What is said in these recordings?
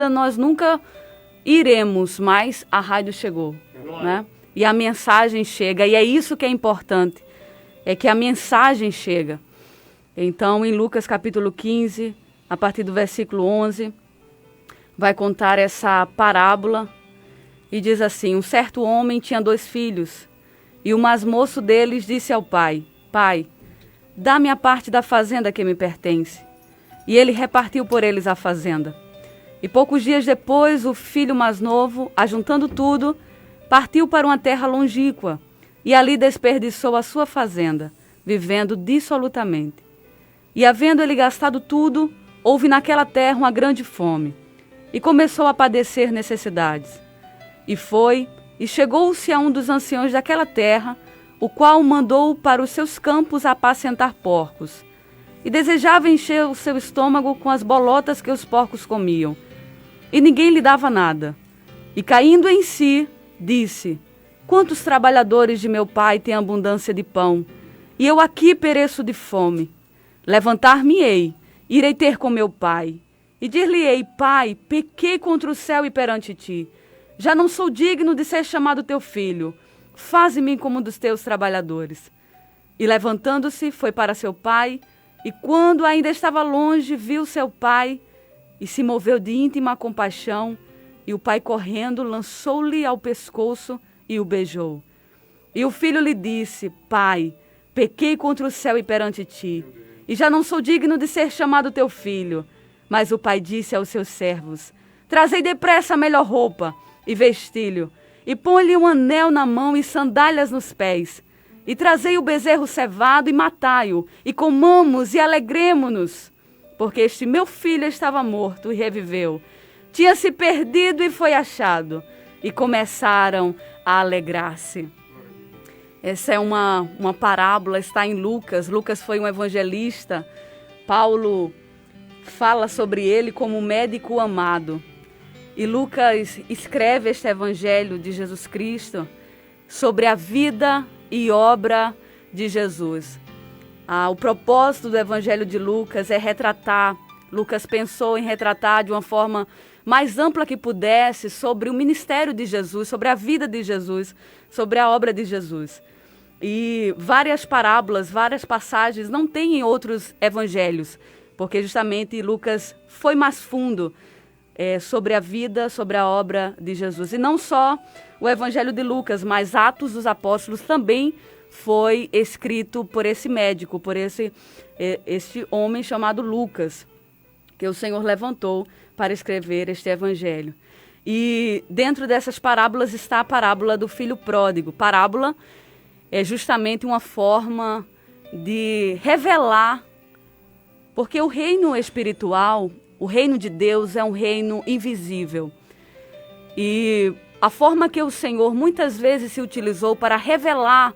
nós nunca iremos, mas a rádio chegou, né? E a mensagem chega, e é isso que é importante, é que a mensagem chega. Então, em Lucas capítulo 15, a partir do versículo 11, vai contar essa parábola e diz assim: um certo homem tinha 2 filhos, e o mais moço deles disse ao pai: Pai, dá-me a parte da fazenda que me pertence. E ele repartiu por eles a fazenda. E poucos dias depois, o filho mais novo, ajuntando tudo, partiu para uma terra longínqua, e ali desperdiçou a sua fazenda, vivendo dissolutamente. E havendo ele gastado tudo, houve naquela terra uma grande fome, e começou a padecer necessidades. E foi, e chegou-se a um dos anciãos daquela terra, o qual mandou para os seus campos apacentar porcos, e desejava encher o seu estômago com as bolotas que os porcos comiam. E ninguém lhe dava nada. E caindo em si, disse: quantos trabalhadores de meu pai têm abundância de pão, e eu aqui pereço de fome. Levantar-me-ei, irei ter com meu pai, e dir-lhe-ei: Pai, pequei contra o céu e perante ti. Já não sou digno de ser chamado teu filho. Faze-me como um dos teus trabalhadores. E levantando-se, foi para seu pai, e quando ainda estava longe, viu seu pai, e se moveu de íntima compaixão, e o pai, correndo, lançou-lhe ao pescoço e o beijou. E o filho lhe disse: Pai, pequei contra o céu e perante ti, e já não sou digno de ser chamado teu filho. Mas o pai disse aos seus servos: Trazei depressa a melhor roupa, e vestilho, e põe-lhe um anel na mão e sandálias nos pés. E trazei o bezerro cevado e matai-o, e comamos e alegremo-nos, porque este meu filho estava morto e reviveu. Tinha se perdido e foi achado. E começaram a alegrar-se. Essa é uma parábola, está em Lucas. Lucas foi um evangelista. Paulo fala sobre ele como um médico amado. E Lucas escreve este evangelho de Jesus Cristo sobre a vida e obra de Jesus. O propósito do evangelho de Lucas é retratar. Lucas pensou em retratar de uma forma mais ampla que pudesse sobre o ministério de Jesus, sobre a vida de Jesus, sobre a obra de Jesus. E várias parábolas, várias passagens não tem em outros evangelhos, porque justamente Lucas foi mais fundo sobre a vida, sobre a obra de Jesus. E não só o evangelho de Lucas, mas Atos dos Apóstolos também foi escrito por esse médico, por este homem chamado Lucas, que o Senhor levantou para escrever este evangelho. E dentro dessas parábolas está a parábola do filho pródigo. Parábola é justamente uma forma de revelar, porque o reino espiritual, o reino de Deus é um reino invisível. E a forma que o Senhor muitas vezes se utilizou para revelar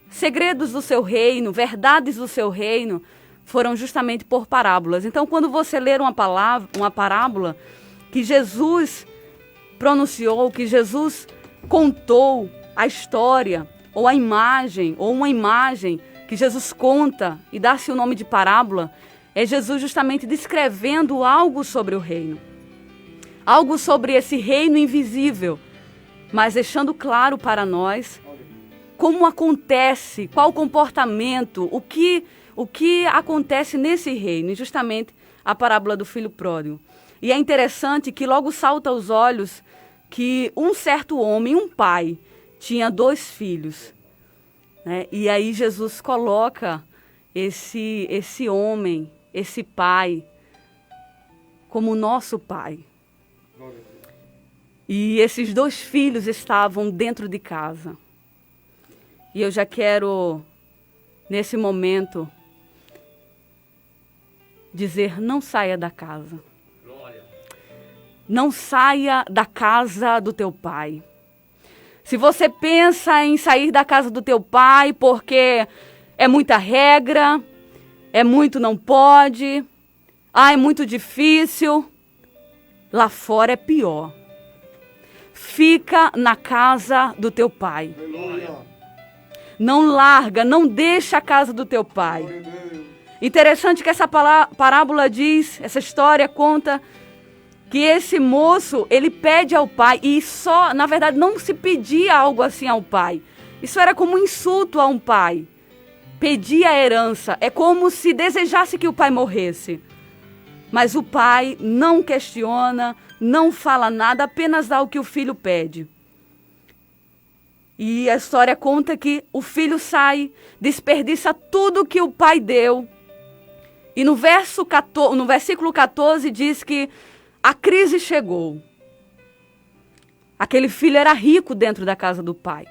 segredos do seu reino, verdades do seu reino, foram justamente por parábolas. Então, quando você ler uma parábola que Jesus pronunciou, que Jesus contou a história, ou a imagem, ou uma imagem que Jesus conta e dá-se o nome de parábola, é Jesus justamente descrevendo algo sobre o reino. Algo sobre esse reino invisível, mas deixando claro para nós como acontece, qual o comportamento, o que acontece nesse reino, e justamente a parábola do filho pródigo. E é interessante que logo salta aos olhos que um certo homem, um pai, tinha 2 filhos, né? E aí Jesus coloca esse homem, esse pai, como nosso pai. E esses 2 filhos estavam dentro de casa. E eu já quero, nesse momento, dizer: não saia da casa. Não saia da casa do teu pai. Se você pensa em sair da casa do teu pai porque é muita regra, é muito não pode, é muito difícil, lá fora é pior. Fica na casa do teu pai. Não larga, não deixa a casa do teu pai. Interessante que essa parábola diz, essa história conta que esse moço, ele pede ao pai, e só, na verdade, não se pedia algo assim ao pai. Isso era como um insulto a um pai. Pedir a herança é como se desejasse que o pai morresse. Mas o pai não questiona, não fala nada, apenas dá o que o filho pede. E a história conta que o filho sai, desperdiça tudo que o pai deu. E no versículo 14 diz que a crise chegou. Aquele filho era rico dentro da casa do pai.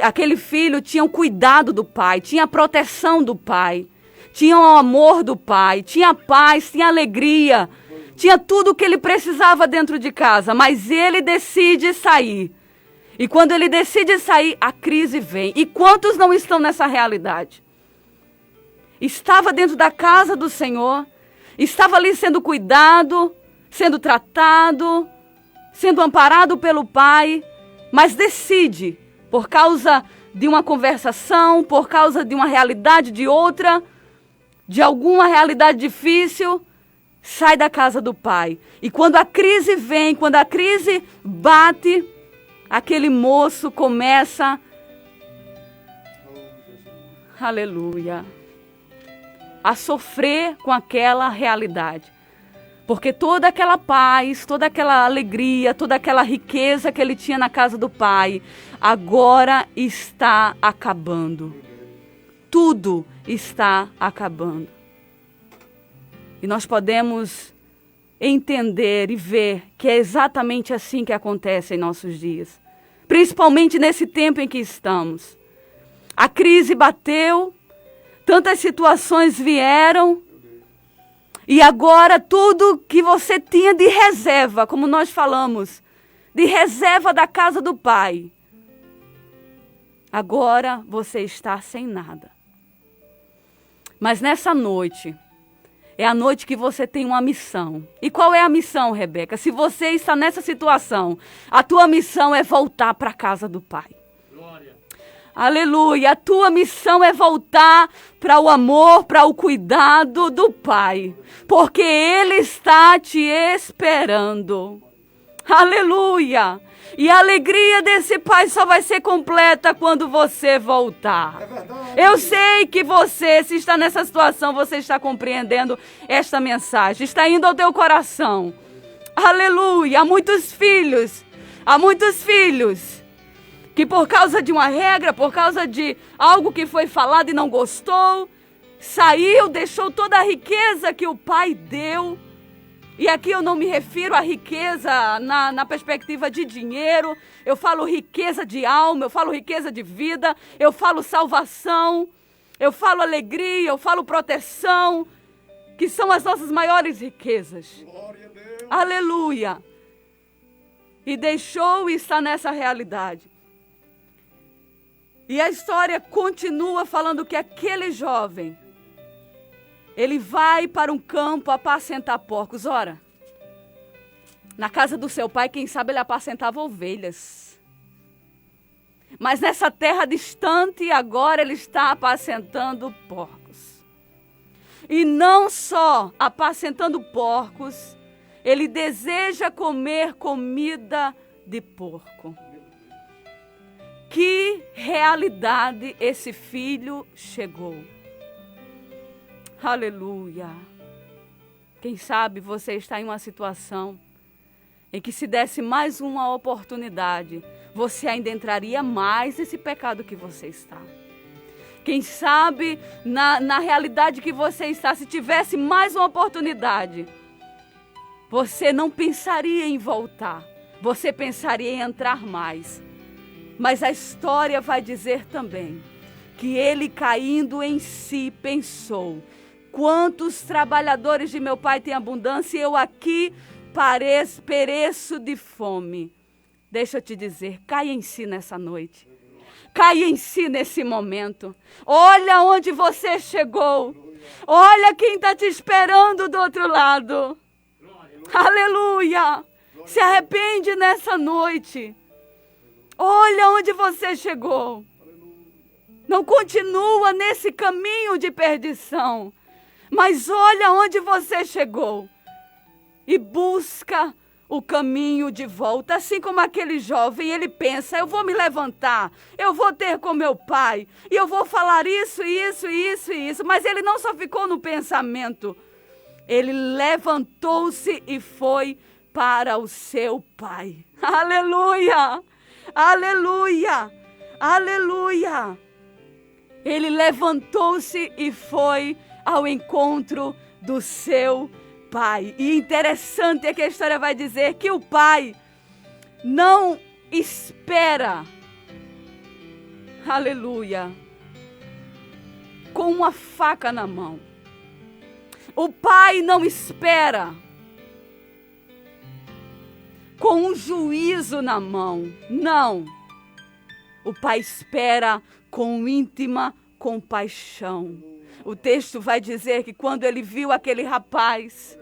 Aquele filho tinha o cuidado do pai, tinha a proteção do pai, tinha o amor do pai, tinha paz, tinha alegria, tinha tudo o que ele precisava dentro de casa, mas ele decide sair. E quando ele decide sair, a crise vem. E quantos não estão nessa realidade? Estava dentro da casa do Senhor, estava ali sendo cuidado, sendo tratado, sendo amparado pelo pai, mas decide, por causa de uma conversação, por causa de uma realidade de outra, de alguma realidade difícil, sai da casa do pai. E quando a crise vem, quando a crise bate, aquele moço começa, aleluia, a sofrer com aquela realidade. Porque toda aquela paz, toda aquela alegria, toda aquela riqueza que ele tinha na casa do pai, agora está acabando. Tudo está acabando. E nós podemos entender e ver que é exatamente assim que acontece em nossos dias. Principalmente nesse tempo em que estamos. A crise bateu, tantas situações vieram, e agora tudo que você tinha de reserva, como nós falamos, de reserva da casa do pai, agora você está sem nada. Mas nessa noite, é a noite que você tem uma missão. E qual é a missão, Rebeca? Se você está nessa situação, a tua missão é voltar para a casa do pai. Glória. Aleluia. A tua missão é voltar para o amor, para o cuidado do pai. Porque ele está te esperando. Aleluia. E a alegria desse pai só vai ser completa quando você voltar. Eu sei que você, se está nessa situação, você está compreendendo esta mensagem. Está indo ao teu coração. Aleluia. Há muitos filhos que por causa de uma regra, por causa de algo que foi falado e não gostou, saiu, deixou toda a riqueza que o pai deu. E aqui eu não me refiro à riqueza na perspectiva de dinheiro, eu falo riqueza de alma, eu falo riqueza de vida, eu falo salvação, eu falo alegria, eu falo proteção, que são as nossas maiores riquezas. Glória a Deus. Aleluia. E deixou e está nessa realidade. E a história continua falando que aquele jovem, ele vai para um campo apacentar porcos. Ora, na casa do seu pai, quem sabe ele apacentava ovelhas. Mas nessa terra distante, agora ele está apacentando porcos. E não só apacentando porcos, ele deseja comer comida de porco. Que realidade esse filho chegou. Aleluia. Quem sabe você está em uma situação em que se desse mais uma oportunidade, você ainda entraria mais nesse pecado que você está. Quem sabe na realidade que você está, se tivesse mais uma oportunidade, você não pensaria em voltar, você pensaria em entrar mais. Mas a história vai dizer também que ele, caindo em si, pensou: quantos trabalhadores de meu pai têm abundância e eu aqui pereço de fome. Deixa eu te dizer, cai em si nessa noite. Cai em si nesse momento. Olha onde você chegou. Olha quem está te esperando do outro lado. Aleluia. Se arrepende nessa noite. Olha onde você chegou. Não continua nesse caminho de perdição. Mas olha onde você chegou. e busca o caminho de volta. Assim como aquele jovem, ele pensa, eu vou me levantar, eu vou ter com meu pai, e eu vou falar isso, isso, isso e isso. Mas ele não só ficou no pensamento, ele levantou-se e foi para o seu pai. Aleluia! Aleluia! Aleluia! Ele levantou-se e foi ao encontro do seu pai. E interessante é que a história vai dizer que o pai não espera, aleluia, com uma faca na mão. O pai não espera com um juízo na mão. Não. O pai espera com íntima compaixão. O texto vai dizer que quando ele viu aquele rapaz,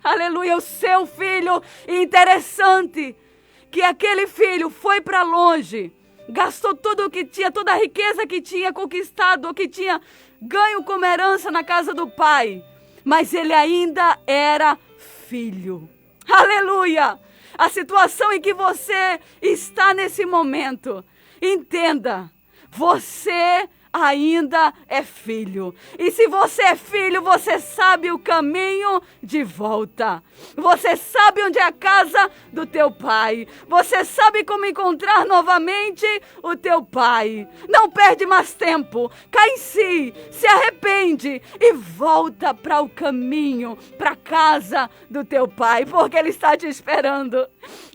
aleluia, o seu filho, e interessante que aquele filho foi para longe, gastou tudo o que tinha, toda a riqueza que tinha conquistado, que tinha ganho como herança na casa do pai, mas ele ainda era filho. Aleluia! A situação em que você está nesse momento, entenda, você ainda é filho. E se você é filho, você sabe o caminho de volta. Você sabe onde é a casa do teu pai. Você sabe como encontrar novamente o teu pai. Não perde mais tempo. Cai em si, se arrepende e volta para o caminho, para a casa do teu pai, porque ele está te esperando.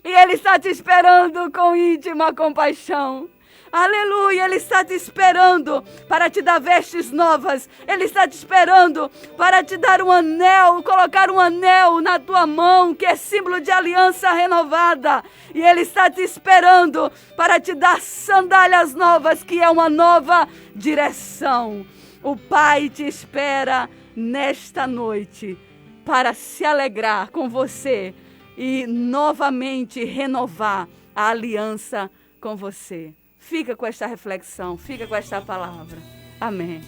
E ele está te esperando com íntima compaixão. Aleluia, ele está te esperando para te dar vestes novas. Ele está te esperando para te dar um anel, colocar um anel na tua mão, que é símbolo de aliança renovada. E ele está te esperando para te dar sandálias novas, que é uma nova direção. O Pai te espera nesta noite para se alegrar com você e novamente renovar a aliança com você. Fica com esta reflexão, fica com esta palavra. Amém.